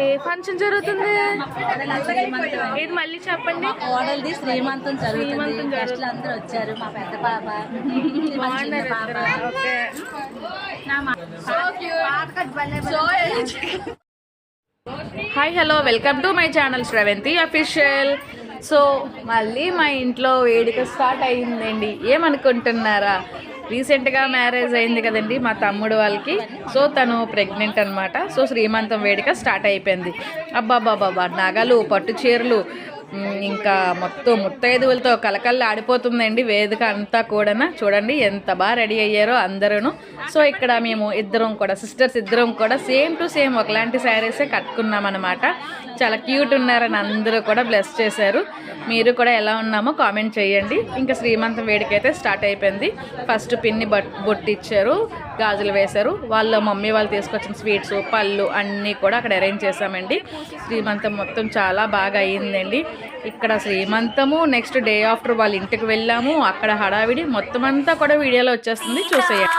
ఏ function జరుగుతుంది? ఇది మళ్ళీ చెప్పండి. కోడలిది శ్రీమంతం జరుగుతుంది. గెస్టులు అందరూ వచ్చారు. మా పెద్ద పాప, hi hello welcome to my channel Sravanthi official. So మళ్ళీ మా ఇంట్లో వేడుక స్టార్ట్ అయ్యిందండి. ఏమనుకుంటున్నారా? రీసెంట్గా మ్యారేజ్ అయింది కదండి మా తమ్ముడు వాళ్ళకి. సో తను ప్రెగ్నెంట్ అనమాట. సో శ్రీమంతం వేడుక స్టార్ట్ అయిపోయింది. అబ్బాబాబా నగలు, పట్టు చీరలు, ఇంకా మొత్తం ముత్తైదువులతో కలకల్లా ఆడిపోతుందండి వేదిక అంతా కూడా. చూడండి ఎంత బాగా రెడీ అయ్యారో అందరూ. సో ఇక్కడ మేము ఇద్దరం కూడా సిస్టర్స్ ఇద్దరం కూడా సేమ్ టు సేమ్ ఒకలాంటి శారీసే కట్టుకున్నాం అనమాట. చాలా క్యూట్ ఉన్నారని అందరూ కూడా బ్లెస్ చేశారు. మీరు కూడా ఎలా ఉన్నామో కామెంట్ చేయండి. ఇంకా శ్రీమంతం వేడుక అయితే స్టార్ట్ అయిపోయింది. ఫస్ట్ పిన్ని బొట్టు ఇచ్చారు, గాజులు వేశారు. వాళ్ళ మమ్మీ వాళ్ళు తీసుకొచ్చిన స్వీట్స్, పళ్ళు అన్నీ కూడా అక్కడ అరేంజ్ చేశామండి. శ్రీమంతం మొత్తం చాలా బాగా అయ్యిందండి. ఇక్కడ శ్రీమంతము నెక్స్ట్ డే ఆఫ్టర్ వాళ్ళ ఇంటికి వెళ్ళాము. అక్కడ హడావిడి మొత్తం అంతా కూడా వీడియోలో వచ్చేస్తుంది, చూసేయండి.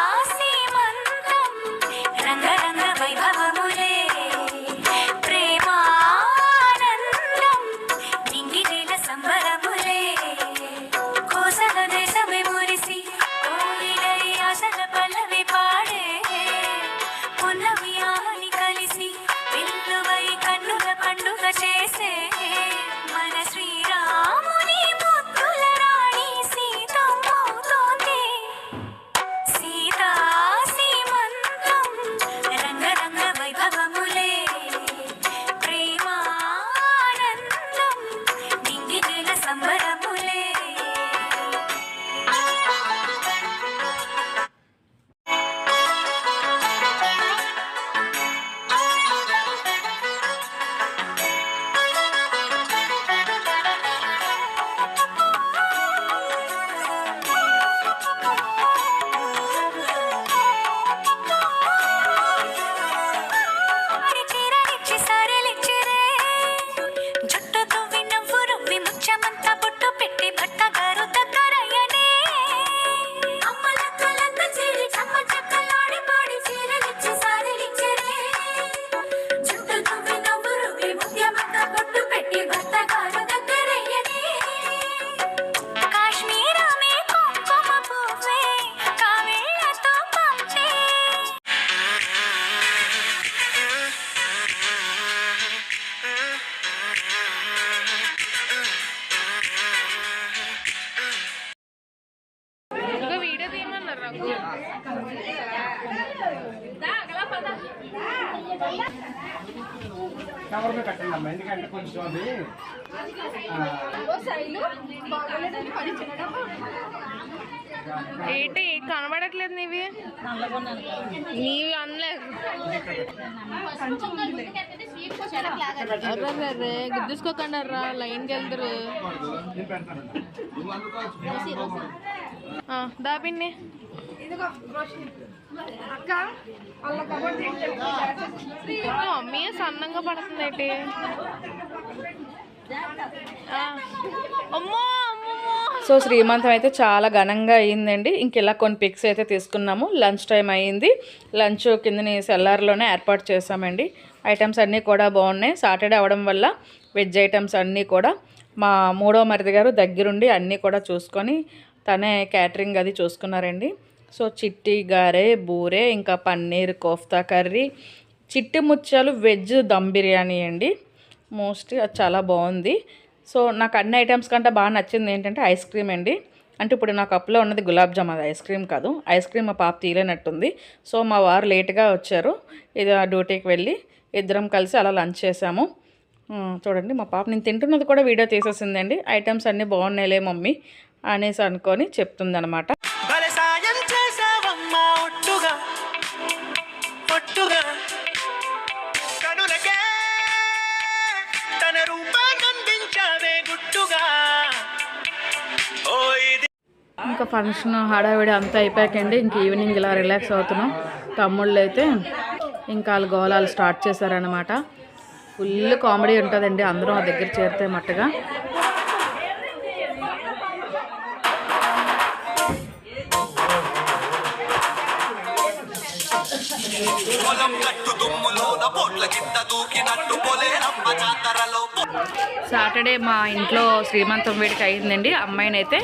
ఎందుకంటే కొంచెం అది ఏంటి కనబడట్లేదు నీవి అనలేదు. అర్రే గుద్దేసుకోకండి అర్రా, లైన్కి వెళ్తారు. దాపిన్ని మమ్మీ సన్నంగా పడుతుంది ఏంటి? అమ్మో. సో శ్రీమంతం అయితే చాలా ఘనంగా అయ్యిందండి. ఇంకెలా కొన్ని పిక్స్ అయితే తీసుకున్నాము. లంచ్ టైం అయ్యింది. లంచ్ కిందని సెల్లార్లోనే ఏర్పాటు చేసామండి. ఐటమ్స్ అన్నీ కూడా బాగున్నాయి. సాటర్డే అవడం వల్ల వెజ్ ఐటమ్స్ అన్నీ కూడా మా మూడో మరిది గారు దగ్గరుండి అన్నీ కూడా చూసుకొని తనే క్యాటరింగ్ అది చూసుకున్నారండి. సో చిట్టి గారె, బూరె, ఇంకా పన్నీర్ కోఫ్తా కర్రీ, చిట్టి ముత్యాలు వెజ్ దమ్ బిర్యానీ అండి. మోస్ట్లీ అది చాలా బాగుంది. సో నాకు అన్ని ఐటమ్స్ కంటే బాగా నచ్చింది ఏంటంటే ఐస్ క్రీమ్ అండి. అంటే ఇప్పుడు నా కప్లో ఉన్నది గులాబ్ జామ్, అది ఐస్ క్రీమ్ కాదు. ఐస్ క్రీమ్ మా పాప తీలేనట్టుంది. సో మా వారు లేట్గా వచ్చారు. ఇది డ్యూటీకి వెళ్ళి ఇద్దరం కలిసి అలా లంచ్ చేసాము. చూడండి మా పాప నేను తింటున్నది కూడా వీడియో తీసేసిందండి. ఐటమ్స్ అన్నీ బాగున్నాయిలే మమ్మీ అనేసి అనుకొని చెప్తుంది అనమాట. ఇంకా ఫంక్షన్ హడావిడి అంతా అయిపోయాకండి. ఇంక ఈవినింగ్ ఇలా రిలాక్స్ అవుతున్నాం. తమ్ముళ్ళు అయితే ఇంకా వాళ్ళు గోళాలు స్టార్ట్ చేశారనమాట. ఫుల్ కామెడీ ఉంటుందండి అందరూ ఆ దగ్గర చేరితే మట్టుగా. సాటర్డే మా ఇంట్లో శ్రీమంతం వేడుక అయిందండి. అమ్మాయిని అయితే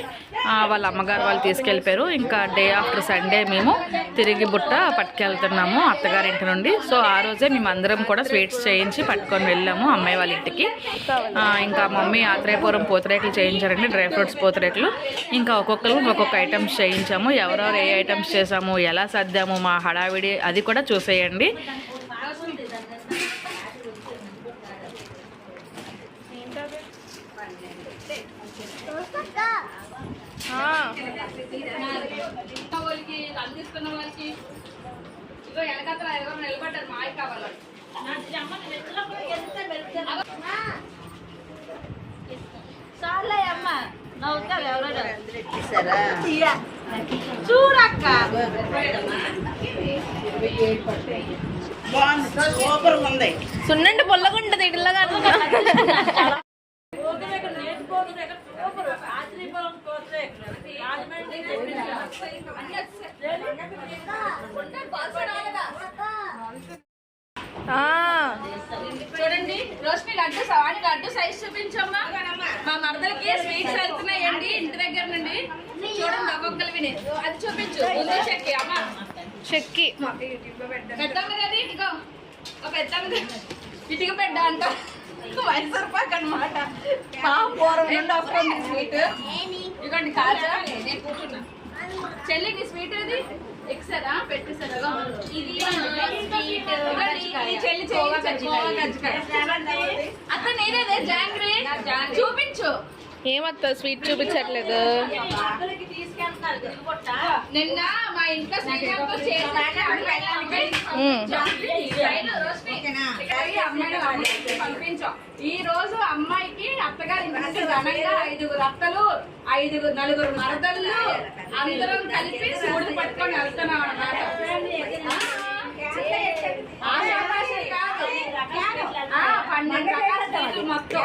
వాళ్ళ అమ్మగారు వాళ్ళు తీసుకెళ్ళిపోయారు. ఇంకా డే ఆఫ్టర్ సండే మేము తిరిగి బుట్ట పట్టుకెళ్తున్నాము అత్తగారింటి నుండి. సో ఆ రోజే మేము అందరం కూడా స్వీట్స్ చేయించి పట్టుకొని వెళ్ళాము అమ్మాయి వాళ్ళ ఇంటికి. ఇంకా మమ్మీ ఆత్రేయపురం పూతరేకులు చేయించారండి, డ్రై ఫ్రూట్స్ పూతరేకులు. ఇంకా ఒక్కొక్కరు ఒక్కొక్క ఐటమ్స్ చేయించాము. ఎవరెవరు ఏ ఐటమ్స్ చేసాము, ఎలా సర్దాము, మా హడావిడి అది కూడా చూసేయండి. అందిస్తున్న వాళ్ళకి ఇగో వెనకత్ర ఎవరు నిలబడ్డారు మాయ కావాలి. చాలే అమ్మ నవ్వుతారు ఎవరో చూడక్క సున్నండి పొల్లగుంటది ఇట్లాగా. చూడండి రోష్ని లడ్డు సైజ్ చూపించమ్మా. మా మరదలకి స్వీట్స్ వెళ్తున్నాయండి ఇంటి దగ్గర నుండి. చూడండి ఒక్కొక్కరు విని అది చూపించు. ముందు చెక్కి అమ్మ చెక్కి పెద్దమ్మ కదా ఇదిగో పెద్దమ్మ ఇటుక పెద్ద అంట మైసూర్ పాక్ అనమాట. పూర్వం నుండి వస్తుంది స్వీట్. ఇదిగోండి కాజా నేను కూర్చున్నా. చెల్లి నీ స్వీట్ అది ఎక్సరా పెట్టేసారా? ఇది చెల్లి అత్త నేనేదే జాంగ్రీ చూపించు. ఏమత్త స్వీట్ చూపించట్లేదు. నిన్న మా ఇంట్లో పంపించాం. ఈ రోజు అమ్మాయికి అత్తగారి ఘనంగా 5 అత్తలు 9 మరదళ్ళు అందరం కలిపి సూట్ పట్టుకొని వెళ్తున్నాం అన్నమాట. కాదు 12 రకాల స్వీట్లు మొత్తం.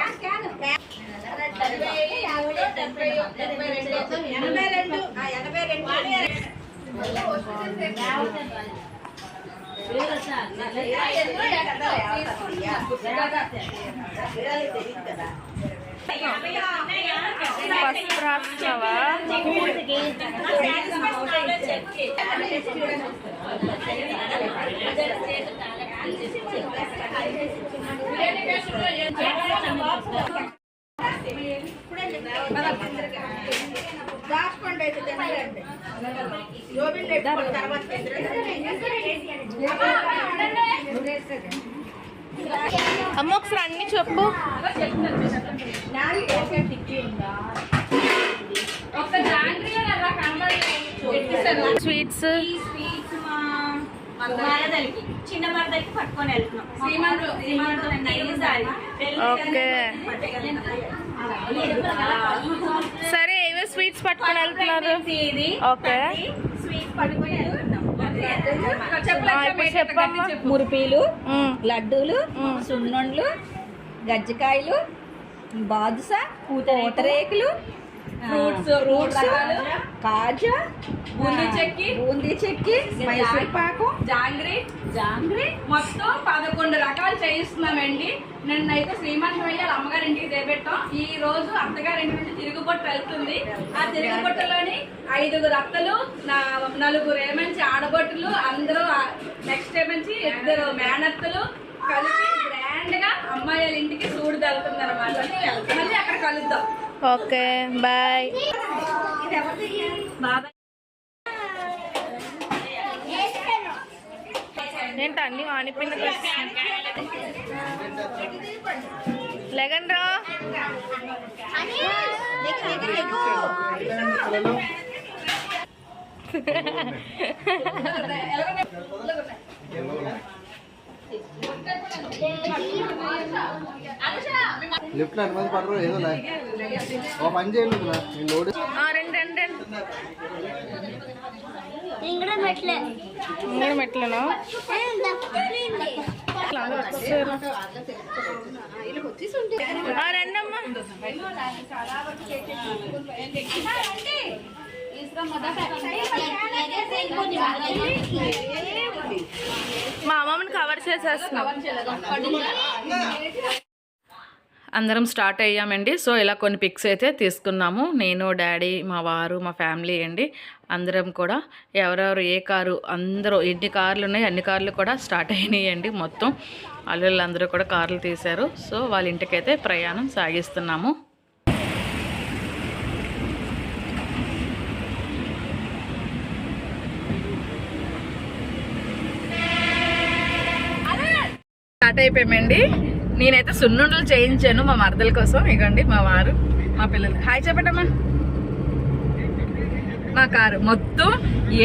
అమ్మ ఒకసారి అన్ని చెప్పు. స్వీట్స్ మరదలకి చిన్న మరదలకి పట్టుకొని వెళ్తున్నాం. ఓకే సరే. ఏవో స్వీట్స్ పట్టుకొని వెళ్తున్నారు. ఓకే స్వీట్ పట్టుకొని వెళ్తున్నాం. చెప్పమ్మా. మురిపీలు, లడ్డూలు, సున్నుండ్లు, గజ్జికాయలు, బాదుషా, పూతరేకులు, ఫ్రూట్స్, కాజా, బూందీ చెక్కి, మైసూర్ పాకు, జాంగ్రీ మొత్తం 11 రకాలు చేయిస్తున్నామండి. నిన్నైతే శ్రీమంతం అయ్యాలి అమ్మగారి ఇంటికి చేపెట్టాం. ఈ రోజు అత్తగారి ఇంటి నుండి తిరుగుబొట్టు వెళ్తుంది. ఆ తిరుగుబొట్టులోని 5 అత్తలు, 4 ఏమంచి ఆడబొట్టులు, అందరూ నెక్స్ట్ ఏమంచి 2 మేనత్తలు కలిపి గ్రాండ్ గా అమ్మాయిల ఇంటికి సూడు వెళ్తుంది అనమాట. మళ్ళీ అక్కడ కలుద్దాం. Okay bye. ఏంటి అన్ని వాణిపోయిన లెగండ్రా. లిఫ్ట్ అనుమతి పడరు ఏదో ఓ పని చేయండి లోడ్ ఇంగడ మెట్లేనా రండమ్మా. మా అమ్మమ్మని కవర్ చేసేస్తున్నాం. అందరం స్టార్ట్ అయ్యామండి. సో ఇలా కొన్ని పిక్స్ అయితే తీసుకున్నాము. నేను, డాడీ, మా వారు, మా ఫ్యామిలీ అండి. అందరం కూడా ఎవరెవరు ఏ కారు, అందరూ ఎన్ని కార్లు ఉన్నాయి అన్ని కార్లు కూడా స్టార్ట్ అయినాయండి. మొత్తం అల్లుళ్ళందరూ కూడా కార్లు తీశారు. సో వాళ్ళ ఇంటికైతే ప్రయాణం సాగిస్తున్నాము. స్టార్ట్ అయిపోయామండి. నేనైతే సున్నుండలు చేయించాను మా మరదల కోసం. ఇగండి మా వారు, మా పిల్లలు. హాయ్ చెప్పటమ్మా. మా కారు మొత్తం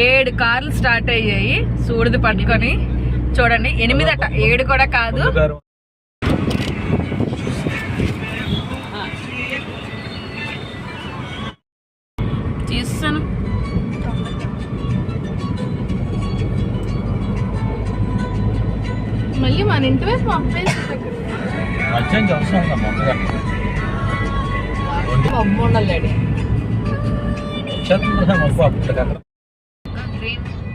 7 కార్లు స్టార్ట్ అయ్యాయి. సూడిది పట్టుకొని చూడండి. 8 అట, 7 కూడా కాదు. తీస్తాను. మళ్ళీ మన ఇంటి వైపు అమ్ముండాలి.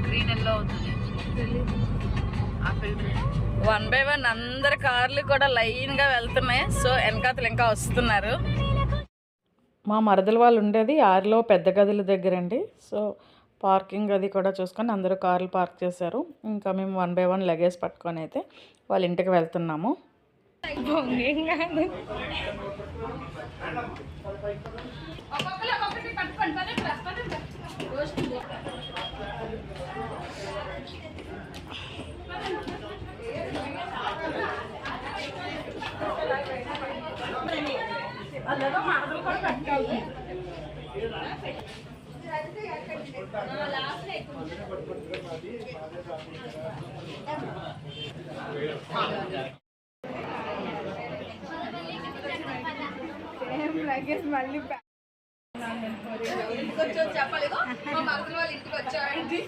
గ్రీన్ ఎల్లో అవుతుంది. 1 by 1 అందరి కార్లు కూడా లైన్ గా వెళ్తున్నాయి. సో వెనకాతలు ఇంకా వస్తున్నారు. మా మరదల వాళ్ళు ఉండేది 6లో పెద్ద గదుల దగ్గర అండి. సో పార్కింగ్ అది కూడా చూసుకొని అందరూ కార్లు పార్క్ చేశారు. ఇంకా మేము 1 by 1 లగేజ్ పట్టుకొని అయితే వాళ్ళ ఇంటికి వెళ్తున్నాము. చెప్పాలి మా మరదల వాళ్ళ ఇంటికి వచ్చామండి.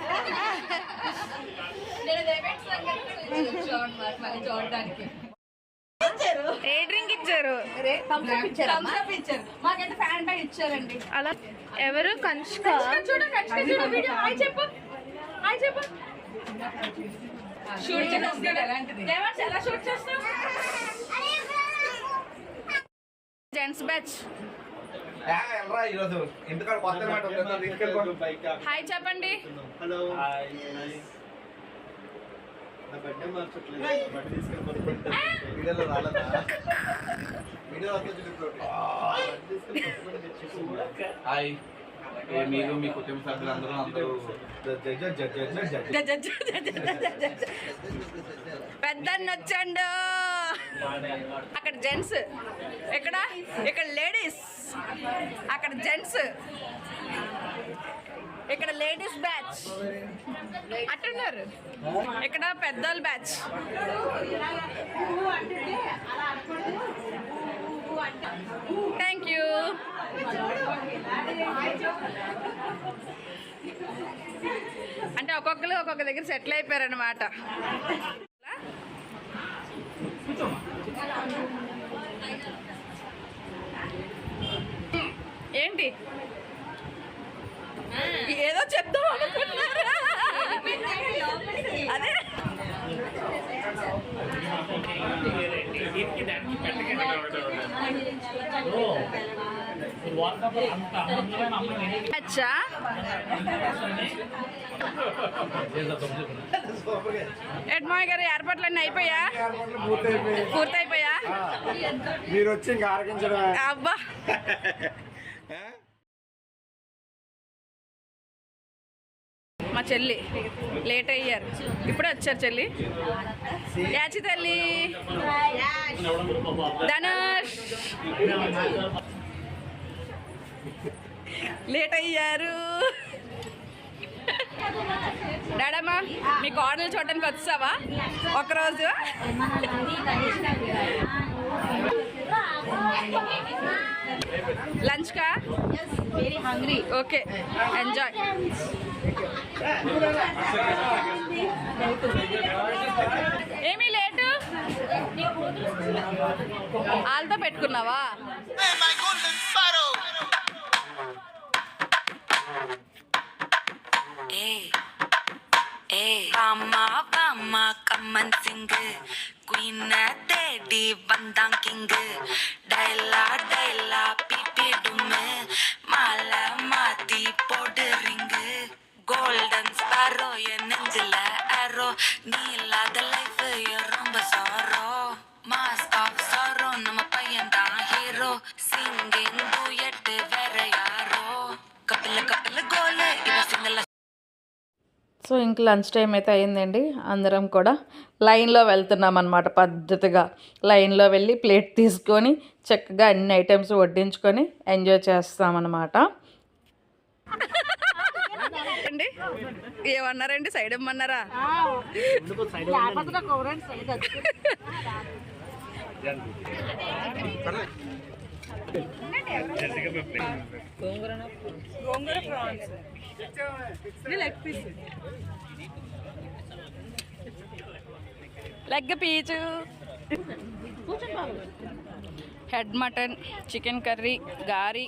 నేను వచ్చామన్నమాట మళ్ళీ చూడడానికి. ఏ డ్రింక్ ఇచ్చారు? మాకైతే ఫ్యాంటా ఇచ్చారండి. అలా ఎవరు? కంచుక చూడండి. హాయ్ చెప్పు, హాయ్ చెప్పు. షూట్ చేస్తావు? ఎలా షూట్ చేస్తావు? Gents batch. హాయ్ చెప్పండి. హాయ్, మీరు మీ కుటుంబ సభ్యులందరూ అందరూ పెద్దన్న వచ్చండు. అక్కడ జెంట్స్, ఇక్కడ లేడీస్, అక్కడ జెంట్స్, ఇక్కడ లేడీస్ బ్యాచ్ అట్టున్నారు. ఇక్కడ పెద్దోళ్ళ బ్యాచ్. Thank you. అంటే ఒక్కొక్కరు ఒక్కొక్క దగ్గర సెటిల్ అయిపోయారనమాట. ఏంటి ఏదో చెప్తాం అనుకున్నారా? అదే అచ్చా. ఎడ్మాయ్ గారు ఏర్పాట్లన్నీ అయిపోయా? పూర్తయిపోయా? మీరు వచ్చి ఇంకా ఆరగించడం. అబ్బా మా చెల్లి లేట్ అయ్యారు, ఇప్పుడే వచ్చారు చెల్లి. యాచి తల్లి, ధనుష్ లేట్ అయ్యారు. డాడమ్మా మీ కోడలు చూడడానికి వచ్చావా ఒకరోజు? లంచ్ కా? Very hungry. Okay, enjoy. ఏమీ లేటు వాళ్ళతో పెట్టుకున్నావా? மாமா கம்மன் சிங்கு குயின தேடி வந்தான் கிங்கு டைலா டைலா பிபி டும்மு மாலை மாத்தி போடு ரிங்கு கோல்டன் ஸ்பாரோ என் நெஞ்சில அரோ நீ இல்லாத லைஃப் ரொம்ப சாரோ மாஸ்க் ஆஃப் சாரோ நம்ம பையன் தான் ஹீரோ சிங்கிங் டூயட் வேற யாரோ கப்பில கப்பில கோல் இவ சிங்கல. సో ఇంక లంచ్ టైం అయితే అయ్యిందండి. అందరం కూడా లైన్లో వెళ్తున్నాం అన్నమాట. పద్ధతిగా లైన్లో వెళ్ళి ప్లేట్ తీసుకొని చక్కగా అన్ని ఐటమ్స్ వడ్డించుకొని ఎంజాయ్ చేస్తామన్నమాట. అండి ఏమన్నారండి? సైడ్ ఇమ్మన్నారా? లెగ్ పీచు, హెడ్ మటన్, చికెన్ కర్రీ, గారి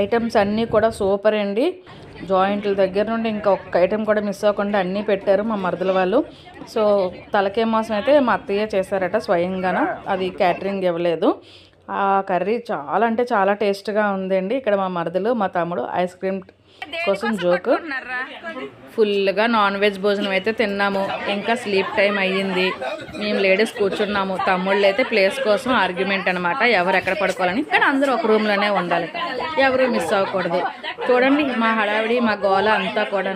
ఐటమ్స్ అన్నీ కూడా సూపర్ అండి. జాయింట్ల దగ్గర నుండి ఇంకా ఒక్క ఐటెం కూడా మిస్ అవ్వకుండా అన్నీ పెట్టారు మా మరదల వాళ్ళు. సో తలకే మాసం అయితే మా అత్తయ్య చేశారట స్వయంగాన, అది క్యాటరింగ్ ఇవ్వలేదు. ఆ కర్రీ చాలా అంటే చాలా టేస్ట్గా ఉందండి. ఇక్కడ మా మరదలు మా తమ్ముడు ఐస్ క్రీమ్ కోసం జోకు ఫుల్గా నాన్ వెజ్ భోజనం అయితే తిన్నాము. ఇంకా స్లీప్ టైం అయ్యింది. మేము లేడీస్ కూర్చున్నాము. తమ్ముళ్ళు అయితే ప్లేస్ కోసం ఆర్గ్యుమెంట్ అనమాట, ఎవరు ఎక్కడ పడుకోవాలని. కానీ అందరూ ఒక రూమ్లోనే ఉండాలి, ఎవరు మిస్ అవ్వకూడదు. చూడండి మా హడావిడి మా గోల అంతా కూడా.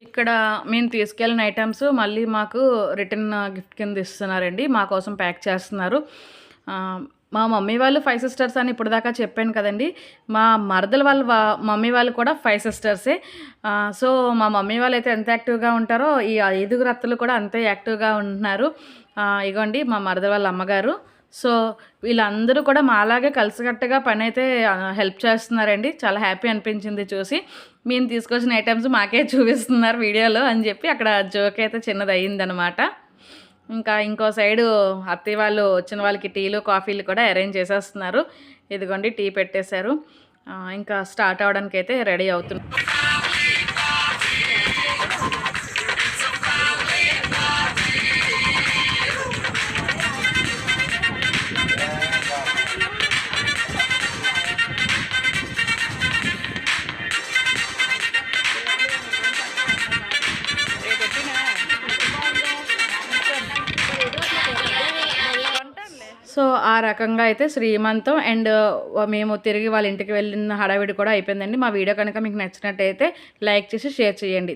ఇక్కడ మేము తీసుకెళ్ళిన ఐటమ్స్ మళ్ళీ మాకు రిటర్న్ గిఫ్ట్ కింద ఇస్తున్నారండి, మా కోసం ప్యాక్ చేస్తున్నారు. మా మమ్మీ వాళ్ళు 5 సిస్టర్స్ అని ఇప్పుడు దాకా చెప్పాను కదండి. మా మరదల వాళ్ళ మమ్మీ వాళ్ళు కూడా 5 సిస్టర్సే. సో మా మమ్మీ వాళ్ళు అయితే ఎంత యాక్టివ్గా ఉంటారో ఈ 5 అత్తలు కూడా అంతే యాక్టివ్గా ఉంటున్నారు. ఇగోండి మా మరదల వాళ్ళ అమ్మగారు. సో వీళ్ళందరూ కూడా మాలాగే కలిసికట్టుగా పని అయితే హెల్ప్ చేస్తున్నారండి. చాలా హ్యాపీ అనిపించింది చూసి. మేము తీసుకొచ్చిన ఐటమ్స్ మాకే చూపిస్తున్నారు వీడియోలో అని చెప్పి అక్కడ జోక్ అయితే చిన్నది అయ్యిందనమాట. ఇంకా ఇంకో సైడు అత్తయ్య వాళ్ళు వచ్చిన వాళ్ళకి టీలు కాఫీలు కూడా అరేంజ్ చేసేస్తున్నారు. ఇదిగోండి టీ పెట్టేశారు. ఇంకా స్టార్ట్ అవడానికి అయితే రెడీ అవుతుంది. సో ఆ రకంగా అయితే శ్రీమంతం అండ్ మేము తిరిగి వాళ్ళ ఇంటికి వెళ్ళిన హడావిడి కూడా అయిపోయిందండి. మా వీడియో కనుక మీకు నచ్చినట్టయితే లైక్ చేసి షేర్ చేయండి.